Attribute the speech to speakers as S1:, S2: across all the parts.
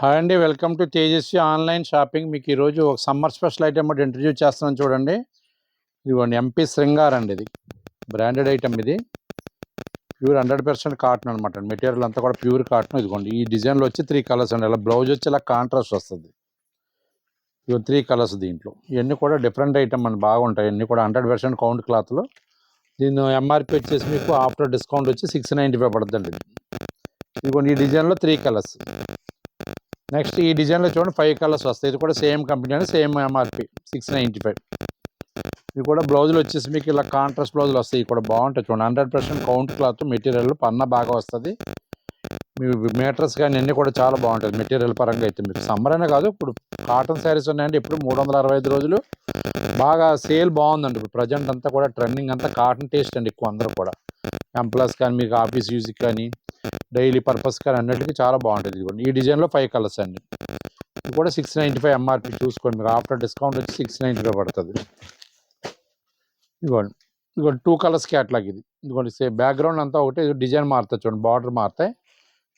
S1: Hi అండి, welcome to Tejaswi online shopping. మీకు ఈరోజు ఒక సమ్మర్ స్పెషల్ ఐటమ్ ఒకటి ఇంట్రడ్యూస్ చేస్తున్నాను చూడండి. ఇదిగోండి ఎంపీ శృంగార్ అండి. ఇది బ్రాండెడ్ ఐటమ్. ఇది ప్యూర్ 100% కాటన్ అనమాట. మెటీరియల్ అంతా కూడా ప్యూర్ కాటన్. ఇదిగోండి ఈ డిజైన్లో వచ్చి 3 కలర్స్ అండి. ఇలా బ్లౌజ్ వచ్చి ఇలా కాంట్రాస్ట్ వస్తుంది. ఇవి 3 కలర్స్ దీంట్లో. ఇవన్నీ కూడా డిఫరెంట్ ఐటమ్ అని బాగుంటాయి. ఇవన్నీ కూడా 100% కౌంట్ క్లాత్లో. దీని ఎంఆర్పి వచ్చేసి మీకు ఆఫ్టర్ డిస్కౌంట్ వచ్చి 695 పడుతుందండి. ఇదిగోండి ఈ డిజైన్లో 3 కలర్స్. నెక్స్ట్ ఈ డిజైన్లో చూడండి 5 కలర్స్ వస్తాయి. ఇది కూడా సేమ్ కంపెనీ అని సేమ్ ఎంఆర్పి 695. ఇది కూడా బ్లౌజులు వచ్చేసి మీకు ఇలా కాంట్రాస్ట్ బ్లౌజులు వస్తాయి. కూడా బాగుంటాయి చూడండి. 100% కౌంట్ క్లాత్ మెటీరియల్ పన్న బాగా వస్తుంది. మీ మీటర్స్ కానీ అన్నీ కూడా చాలా బాగుంటుంది మెటీరియల్ పరంగా. అయితే మీకు సమ్మర్ అనే కాదు, ఇప్పుడు కాటన్ శారీస్ ఉన్నాయండి. ఇప్పుడు 365 రోజులు బాగా సేల్ బాగుందండి. ఇప్పుడు ప్రజెంట్ అంతా కూడా ట్రెండింగ్ అంతా కాటన్ టేస్ట్ అండి ఎక్కువ. అందరూ కూడా ఎంప్లాస్ కానీ మీకు ఆఫీస్ యూజ్కి కానీ డైలీ పర్పస్ కానీ అన్నిటికీ చాలా బాగుంటుంది. ఇదిగోండి ఈ డిజైన్లో 5 కలర్స్ అండి. ఇది కూడా 695 ఎంఆర్పి. చూసుకోండి, మీకు ఆఫ్టర్ డిస్కౌంట్ వచ్చి 695 పడుతుంది. ఇదిగోండి 2 కలర్స్ క్యాట్లాగ్ ఇది. ఇదిగోండి బ్యాక్గ్రౌండ్ అంతా ఒకటి, డిజైన్ మారుతుంది చూడండి, బార్డర్ మారుతాయి.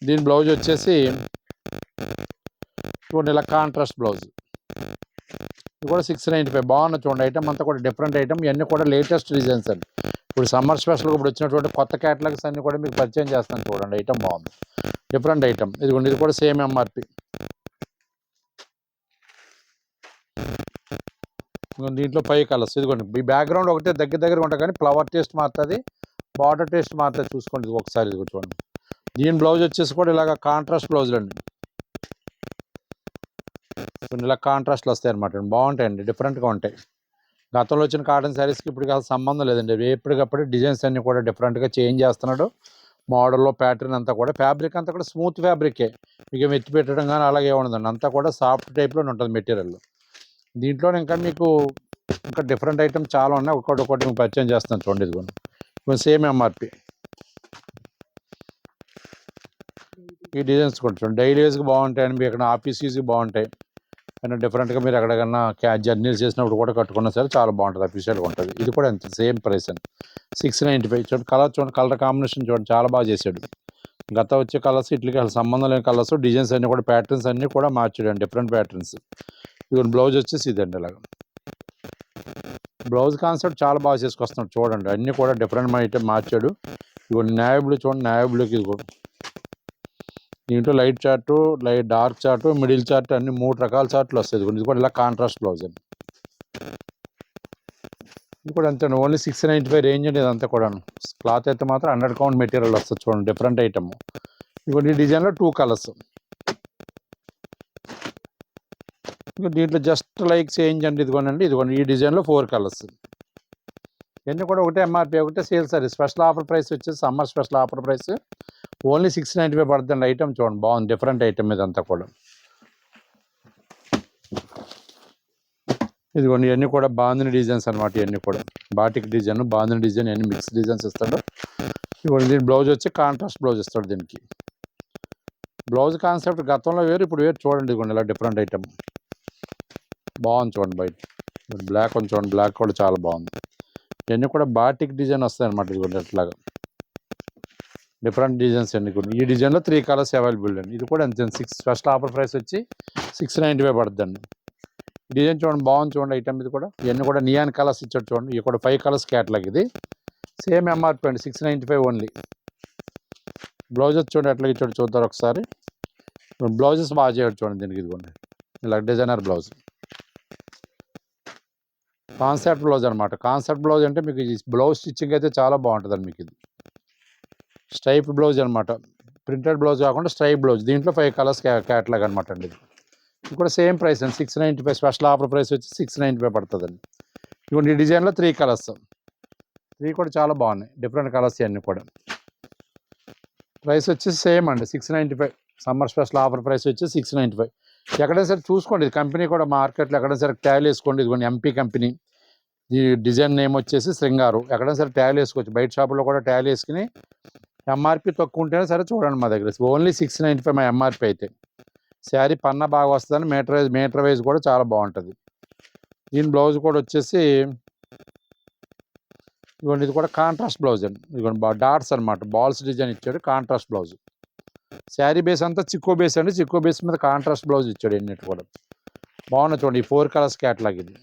S1: దీని బ్లౌజ్ వచ్చేసి చూడండి ఇలా కాంట్రాస్ట్ బ్లౌజ్. ఇది కూడా 695. బాగున్నా చూడండి. ఐటమ్ అంతా కూడా డిఫరెంట్ ఐటమ్. ఇవన్నీ కూడా లేటెస్ట్ డిజైన్స్ అండి. ఇప్పుడు సమ్మర్ స్పెషల్గా ఇప్పుడు వచ్చినటువంటి కొత్త క్యాటలాగ్స్ అన్నీ కూడా మీకు పరిచయం చేస్తాను చూడండి. ఐటమ్ బాగుంది, డిఫరెంట్ ఐటమ్. ఇదిగోండి ఇది కూడా సేమ్ ఎంఆర్పి. దీంట్లో 5 కలర్స్. ఇదిగోండి ఈ బ్యాక్గ్రౌండ్ ఒకటే దగ్గర ఉంటాయి, కానీ ఫ్లవర్ టేస్ట్ మారుతుంది, బార్డర్ టేస్ట్ మారుతుంది. చూసుకోండి ఇది ఒకసారి. ఇది చూడండి. దీని బ్లౌజ్ వచ్చేసి కూడా ఇలాగ కాంట్రాస్ట్ బ్లౌజులు అండి. ఇలా కాంట్రాస్ట్లు వస్తాయి అనమాట. బాగుంటాయండి, డిఫరెంట్గా ఉంటాయి. గతంలో వచ్చిన కాటన్ శారీస్కి ఇప్పటికి అసలు సంబంధం లేదండి. ఎప్పటికప్పుడు డిజైన్స్ అన్నీ కూడా డిఫరెంట్గా చేంజ్ చేస్తున్నాడు. మోడల్లో ప్యాటర్న్ అంతా కూడా, ఫ్యాబ్రిక్ అంతా కూడా స్మూత్ ఫ్యాబ్రికే. మీకు మెత్తి పెట్టడం కానీ అలాగే ఉండదండి. అంతా కూడా సాఫ్ట్ టైప్లో ఉంటుంది మెటీరియల్. దీంట్లో ఇంకా మీకు ఇంకా డిఫరెంట్ ఐటమ్ చాలా ఉన్నాయి. ఒక్కొక్కటి మీకు పరిచయం చేస్తాను చూడండి. ఇదిగోండి సేమ్ ఎంఆర్పి. ఈ డిజైన్స్ కూడా చూడండి, డైలీ యూజ్కి బాగుంటాయండి. మీకు ఇక్కడ ఆఫీస్ యూజ్కి బాగుంటాయి. కానీ డిఫరెంట్గా మీరు ఎక్కడికన్నా జర్నీలు చేసినప్పుడు కూడా కట్టుకున్నా సరే చాలా బాగుంటుంది, అఫీషియల్గా ఉంటుంది. ఇది కూడా అంతే సేమ్ ప్రైస్ అండి, 695. చూడండి కలర్, చూడండి కలర్ కాంబినేషన్ చూడండి, చాలా బాగా చేశాడు. గత వచ్చే కలర్స్ ఇట్లకి అసలు సంబంధం లేని కలర్స్. డిజైన్స్ అన్నీ కూడా ప్యాటర్న్స్ అన్నీ కూడా మార్చాడు, డిఫరెంట్ ప్యాటర్న్స్. ఇదిగోండి బ్లౌజ్ వచ్చేసి ఇదండి. ఇలాగ బ్లౌజ్ కాన్సెప్ట్ చాలా బాగా చేసుకొస్తున్నాడు చూడండి. అన్నీ కూడా డిఫరెంట్ ఐటమ్ మార్చాడు. ఇదిగోండి నేవీ బ్లూ చూడండి, నేవీ బ్లూకి ఇదిగోండి. దీంట్లో light chart, dark chart, middle chart అన్ని 3 రకాల చార్ట్లు వస్తాయి. ఇది కూడా ఇలా కాంట్రాస్ట్ బ్లౌజ్ అండి. ఇది కూడా అంతే, ఓన్లీ 695 రేంజ్ అండి. ఇదంతా కూడా క్లాత్ అయితే మాత్రం 100 కౌంట్ మెటీరియల్ వస్తుంది చూడండి, డిఫరెంట్ ఐటమ్. ఇదిగోండి ఈ డిజైన్లో 2 కలర్స్. ఇంకా దీంట్లో జస్ట్ లైక్ చేంజ్ అండి. ఇదిగోండి ఈ డిజైన్లో 4 కలర్స్. ఇవన్నీ కూడా ఒకటే ఎంఆర్పి, ఒకటే sale sorry. Special offer price వచ్చేసి summer special offer price only 695 పడుతుంది. ఐటమ్ చూడండి, బాగుంది, డిఫరెంట్ ఐటమ్ ఇదంతా కూడా. ఇదిగోండి ఇవన్నీ కూడా బాందిని డిజైన్స్ అనమాట. ఇవన్నీ కూడా బాటిక్ డిజైన్, బాందిని డిజైన్, ఇవన్నీ మిక్స్ డిజైన్స్ ఇస్తాడు. ఇదిగోండి దీని బ్లౌజ్ వచ్చి కాంట్రాస్ట్ బ్లౌజ్ ఇస్తాడు. దీనికి బ్లౌజ్ కాన్సెప్ట్ గతంలో వేరు, ఇప్పుడు వేరు. చూడండి ఇదిగోండి ఇలా డిఫరెంట్ ఐటమ్ బాగుంది చూడండి. బయట బ్లాక్ ఉంది చూడండి, బ్లాక్ కూడా చాలా బాగుంది. ఇవన్నీ కూడా బాటిక్ డిజైన్ వస్తాయి అనమాట. ఇదిగోండి అట్లాగా డిఫరెంట్ డిజైన్స్ అన్ని కూడా. ఈ డిజైన్లో 3 కలర్స్ అవైలబుల్ అండి. ఇది కూడా అంతే, స్పెషల్ ఆఫర్ ప్రైస్ వచ్చి 695 పడుతుందండి. డిజైన్ చూడండి, బాగుంది చూడండి ఐటమ్. ఇది కూడా ఇవన్నీ కూడా నియాన్ కలర్స్ ఇచ్చాడు చూడండి. ఇవి కూడా 5 కలర్స్ క్యాటలాగ్. ఇది సేమ్ ఎంఆర్పి అండి, 695 ఓన్లీ. బ్లౌజెస్ చూడండి ఎట్లా ఇచ్చాడు, చూద్దారు ఒకసారి. బ్లౌజెస్ బాగా చేయడు చూడండి దీనికి. ఇదిగోండి ఇలా డిజైనర్ బ్లౌజ్, కాన్సెప్ట్ బ్లౌజ్ అనమాట. కాన్సెప్ట్ బ్లౌజ్ అంటే మీకు బ్లౌజ్ స్టిచ్చింగ్ అయితే చాలా బాగుంటుందండి. మీకు ఇది స్ట్రైప్ బ్లౌజ్ అనమాట, ప్రింటెడ్ బ్లౌజ్ కాకుండా స్ట్రైప్ బ్లౌజ్. దీంట్లో 5 కలర్స్ క్యాటలాగ్ అనమాట అండి. ఇది కూడా సేమ్ ప్రైస్ అండి, 695. స్పెషల్ ఆఫర్ ప్రైస్ వచ్చి 695 పడుతుందండి. ఇవన్నీ ఈ డిజైన్లో 3 కలర్స్. 3 కూడా చాలా బాగున్నాయి, డిఫరెంట్ కలర్స్ ఇవన్నీ కూడా. ప్రైస్ వచ్చి సేమ్ అండి, 695. సమ్మర్ స్పెషల్ ఆఫర్ ప్రైస్ వచ్చి 695. ఎక్కడైనా సరే చూసుకోండి, ఇది కంపెనీ కూడా మార్కెట్లో ఎక్కడైనా సరే ట్యాగ్ వేసుకోండి. ఇదిగోండి ఎంపీ కంపెనీ. ఈ డిజైన్ నేమ్ వచ్చేసి శృంగారు. ఎక్కడైనా సరే ట్యాగ్ వేసుకోవచ్చు, బయట షాపులో కూడా ట్యాగ్ వేసుకుని. ఎంఆర్పి తక్కువ ఉంటేనే సరే చూడండి మా దగ్గర. ఓన్లీ 695 మా ఎంఆర్పి అయితే. శారీ పన్నా బాగా వస్తుందని మీటర్ వైజ్ కూడా చాలా బాగుంటుంది. దీని బ్లౌజ్ కూడా వచ్చేసి ఇదిగోండి, ఇది కూడా కాంట్రాస్ట్ బ్లౌజ్ అండి. ఇదిగోండి డాట్స్ అనమాట, బాల్స్ డిజైన్ ఇచ్చాడు, కాంట్రాస్ట్ బ్లౌజ్. శారీ బేస్ అంతా చిక్కో బేస్ అండి. చిక్కో బేస్ మీద కాంట్రాస్ట్ బ్లౌజ్ ఇచ్చాడు ఎన్నిటి కూడా. బాగున్నాయి చూడండి. ఈ 4 కలర్స్ క్యాటలాగ్ ఇది.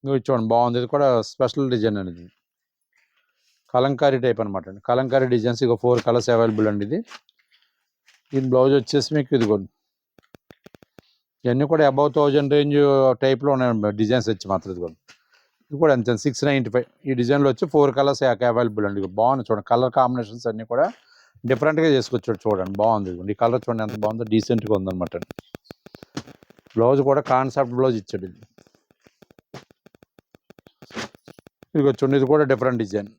S1: ఇది చూడండి బాగుంది. ఇది కూడా స్పెషల్ డిజైన్ అనేది. కలంకారీ టైప్ అనమాట అండి. కలంకారీ డిజైన్స్ ఇక 4 కలర్స్ అవైలబుల్ అండి ఇది. దీని బ్లౌజ్ వచ్చేసి మీకు ఇదిగోండి. ఇవన్నీ కూడా అబౌవ్ 1000 రేంజ్ టైప్లో ఉన్నాయి డిజైన్స్ వచ్చి మాత్రం ఇదిగోండి. ఇది కూడా అంతే 695. ఈ డిజైన్లో వచ్చి 4 కలర్స్ అవైలబుల్ అండి. బాగుంది చూడండి. కలర్ కాంబినేషన్స్ అన్నీ కూడా డిఫరెంట్గా చేసుకొచ్చాడు చూడండి. బాగుంది. ఈ కలర్ చూడండి ఎంత బాగుందో, డీసెంట్గా ఉందన్నమాట. బ్లౌజ్ కూడా కాన్సెప్ట్ బ్లౌజ్ ఇచ్చాడు ఇది. ఇదిగో చూడండి. ఇది కూడా different design,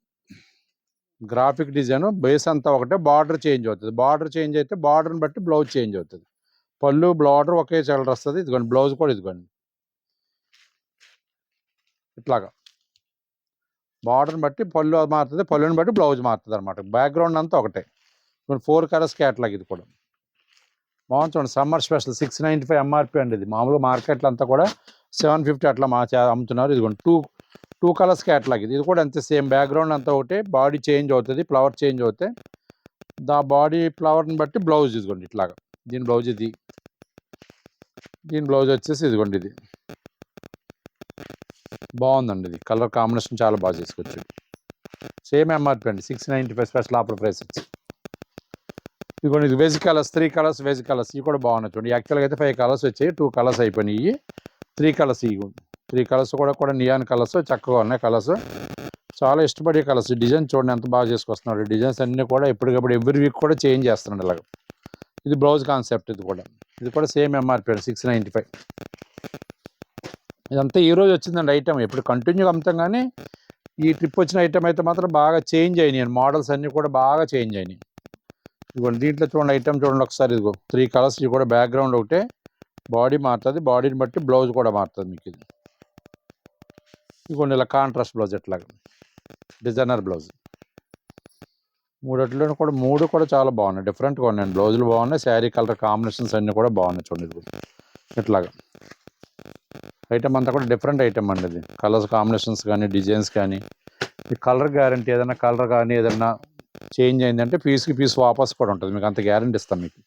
S1: graphic design. Base అంతా ఒకటే, బార్డర్ చేంజ్ అవుతుంది. బార్డర్ చేంజ్ అయితే బార్డర్ని బట్టి బ్లౌజ్ చేంజ్ అవుతుంది. పళ్ళు బార్డర్ ఒకే కలర్ వస్తుంది. ఇదిగోండి బ్లౌజ్ కూడా ఇదిగోండి ఇట్లాగా బార్డర్ని బట్టి పళ్ళు మారుతుంది, పళ్ళుని బట్టి బ్లౌజ్ మారుతుంది అనమాట. బ్యాక్గ్రౌండ్ అంతా ఒకటే. 4 కలర్స్ క్యాటలాగ్ ఇది కూడా. బాగుంది చూడండి. సమ్మర్ స్పెషల్ 695 ఎంఆర్పి అండి. ఇది మామూలుగా మార్కెట్లో అంతా కూడా 750 అట్లా అమ్ముతున్నారు. ఇదిగోండి టూ కలర్స్ క్యాటలాగ్ ఇది. ఇది కూడా అంతే సేమ్. బ్యాక్గ్రౌండ్ అంతా ఒకటి, బాడీ చేంజ్ అవుతుంది, ఫ్లవర్ చేంజ్ అవుతాయి. బాడీ ఫ్లవర్ని బట్టి బ్లౌజ్ ఇదిగోండి ఇట్లాగా. దీని బ్లౌజ్ ఇది. దీని బ్లౌజ్ వచ్చేసి ఇదిగోండి ఇది. బాగుందండి. ఇది కలర్ కాంబినేషన్ చాలా బాగా చేసుకోవచ్చు. సేమ్ ఎంఆర్పి అండి. 695 స్పెషల్ ఆఫర్ ప్రైస్ వచ్చి. ఇదిగోండి ఇది veg colours, 3 colours veg colours. ఇవి కూడా బాగున్నాయి చూడండి. యాక్చువల్గా అయితే 5 కలర్స్ వచ్చాయి, 2 కలర్స్ అయిపోయినాయి. 3 కలర్స్ ఇవి. 3 కలర్స్ కూడా నియాన్ కలర్స్ చక్కగా ఉన్నాయి. కలర్స్ చాలా ఇష్టపడే కలర్స్. డిజైన్ చూడండి ఎంత బాగా చేసుకొస్తున్నాడు. డిజైన్స్ అన్నీ కూడా ఎప్పటికప్పుడు ఎవ్రీ వీక్ కూడా చేంజ్ చేస్తున్నాడు ఇలాగ. ఇది బ్లౌజ్ కాన్సెప్ట్. ఇది కూడా సేమ్ ఎంఆర్పి 695. ఇదంతా ఈరోజు వచ్చిందండి ఐటమ్. ఎప్పుడు కంటిన్యూగా అమ్ముతాం, కానీ ఈ ట్రిప్ వచ్చిన ఐటమ్ అయితే మాత్రం బాగా చేంజ్ అయినాయి. మోడల్స్ అన్నీ కూడా బాగా చేంజ్ అయినాయి. ఇదిగోండి దీంట్లో చూడండి ఐటమ్ చూడండి ఒకసారి. ఇదిగో 3 కలర్స్. ఇవి కూడా బ్యాక్గ్రౌండ్ ఒకటే, బాడీ మారుతుంది, బాడీని బట్టి బ్లౌజ్ కూడా మారుతుంది మీకు. ఇది ఇదిగోండి ఇలా కాంట్రాస్ట్ బ్లౌజ్ ఎట్లాగా డిజైనర్ బ్లౌజ్. మూడు కూడా చాలా బాగున్నాయి, డిఫరెంట్గా ఉన్నాయండి. బ్లౌజులు బాగున్నాయి, శారీ కలర్ కాంబినేషన్స్ అన్నీ కూడా బాగున్నాయి చూడండి. ఇట్లాగా ఐటమ్ అంతా కూడా డిఫరెంట్ ఐటమ్ అండి. ఇది కలర్స్ కాంబినేషన్స్ కానీ డిజైన్స్ కానీ, ఈ కలర్ గ్యారంటీ. ఏదైనా కలర్ కానీ ఏదైనా చేంజ్ అయిందంటే పీస్కి పీస్ వాపస్ కూడా ఉంటుంది. మీకు అంత గ్యారంటీ ఇస్తాం మీకు.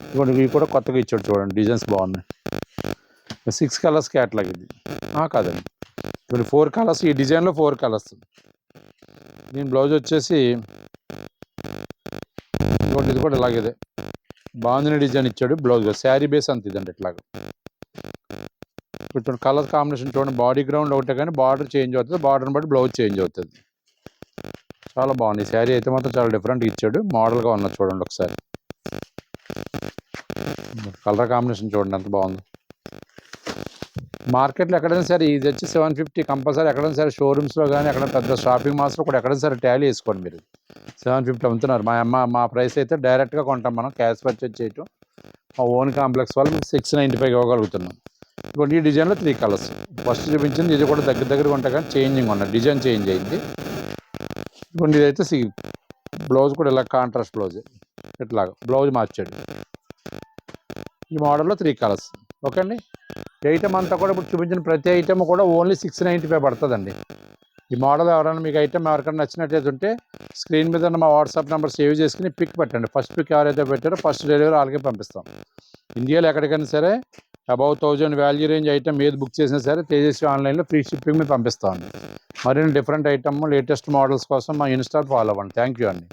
S1: ఇదిగోండి ఇవి కూడా కొత్తగా ఇచ్చాడు చూడండి. డిజైన్స్ బాగున్నాయి. 6 కలర్స్ క్యాటలాగ్ ఇది. కాదండి, ఇప్పుడు 4 కలర్స్. ఈ డిజైన్లో 4 కలర్స్. దీని బ్లౌజ్ వచ్చేసి ఇంకోటి. ఇది కూడా ఇలాగే బాగుంది డిజైన్ ఇచ్చాడు. బ్లౌజ్ శారీ బేస్ అంత ఇదండి ఇట్లాగా. ఇప్పుడు కలర్ కాంబినేషన్ చూడండి. బాడీ గ్రౌండ్ ఒకటే, కానీ బార్డర్ చేంజ్ అవుతుంది, బార్డర్ని బట్టి బ్లౌజ్ చేంజ్ అవుతుంది. చాలా బాగుంది. శారీ అయితే మాత్రం చాలా డిఫరెంట్గా ఇచ్చాడు. మోడల్గా ఉన్నది చూడండి ఒకసారి. కలర్ కాంబినేషన్ చూడండి ఎంత బాగుంది. మార్కెట్లో ఎక్కడైనా సరే ఇది వచ్చి 750 కంపల్సరీ. ఎక్కడైనా సరే షోరూమ్స్లో కానీ ఎక్కడైనా పెద్ద షాపింగ్ మాల్స్లో కూడా ఎక్కడైనా సరే టాలీ వేసుకోండి మీరు. 750 అమ్ముతున్నారు. మా ప్రైస్ అయితే డైరెక్ట్గా కొంటాం మనం, క్యాష్ పర్చేజ్ చేయటం. మా ఓన్ కాంప్లెక్స్ వాళ్ళు 695 ఇవ్వగలుగుతున్నాం. ఇప్పుడు ఈ డిజైన్లో 3 కలర్స్. ఫస్ట్ చూపించింది ఇది కూడా దగ్గర ఉంటాయి, కానీ చేంజింగ్ ఉన్నాయి. డిజైన్ చేంజ్ అయింది. ఇప్పుడు ఇదైతే బ్లౌజ్ కూడా ఇలా కాంట్రాస్ట్ బ్లౌజ్ ఇట్లాగా బ్లౌజ్ మార్చాడు. ఈ మోడల్లో 3 కలర్స్. ఓకే అండి. ఐటమ్ అంతా కూడా ఇప్పుడు చూపించిన ప్రతి ఐటమ్ కూడా ఓన్లీ 695 పడుతుందండి. ఈ మోడల్ ఎవరైనా మీకు ఐటమ్ ఎవరికైనా నచ్చినట్లయితే ఉంటే స్క్రీన్ మీద మా వాట్సాప్ నెంబర్ సేవ్ చేసుకుని పిక్ పెట్టండి. ఫస్ట్ పిక్ ఎవరైతే పెట్టారో ఫస్ట్ డెలివరీ వాళ్ళకే పంపిస్తాం. ఇండియాలో ఎక్కడికైనా సరే అబౌవ్ 1000 వాల్యూ రేంజ్ ఐటమ్ ఏది బుక్ చేసినా సరే తేజస్వి ఆన్లైన్లో ఫ్రీ షిప్పింగ్ మీద పంపిస్తామండి. మరిన్ని డిఫరెంట్ ఐటమ్ లేటెస్ట్ మోడల్స్ కోసం మా ఇన్స్టా ఫాలో అవ్వండి. థ్యాంక్ యూ అండి.